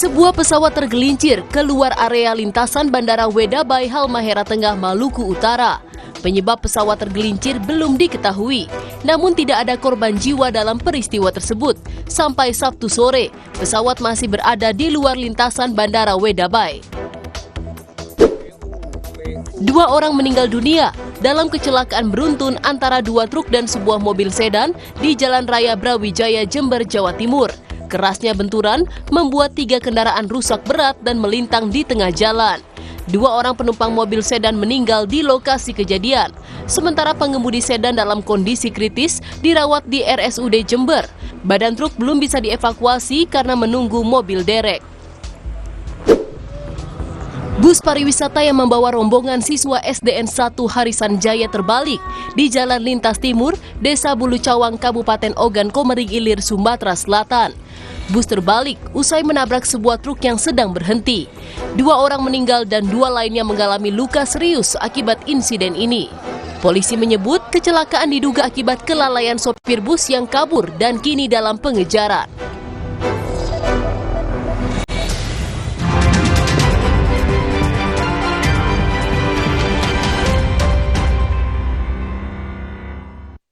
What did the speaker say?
Sebuah pesawat tergelincir keluar area lintasan Bandara Wedabai, Halmahera Tengah, Maluku Utara. Penyebab pesawat tergelincir belum diketahui, namun tidak ada korban jiwa dalam peristiwa tersebut. Sampai Sabtu sore, pesawat masih berada di luar lintasan Bandara Wedabai. 2 orang meninggal dunia dalam kecelakaan beruntun antara 2 truk dan sebuah mobil sedan di Jalan Raya Brawijaya, Jember, Jawa Timur. Kerasnya benturan membuat 3 kendaraan rusak berat dan melintang di tengah jalan. 2 orang penumpang mobil sedan meninggal di lokasi kejadian, sementara pengemudi sedan dalam kondisi kritis dirawat di RSUD Jember. Badan truk belum bisa dievakuasi karena menunggu mobil derek. Bus pariwisata yang membawa rombongan siswa SDN 1 Harisan Jaya terbalik di Jalan Lintas Timur, Desa Bulu Cawang, Kabupaten Ogan Komering Ilir, Sumatera Selatan. Bus terbalik usai menabrak sebuah truk yang sedang berhenti. 2 orang meninggal dan 2 lainnya mengalami luka serius akibat insiden ini. Polisi menyebut kecelakaan diduga akibat kelalaian sopir bus yang kabur dan kini dalam pengejaran.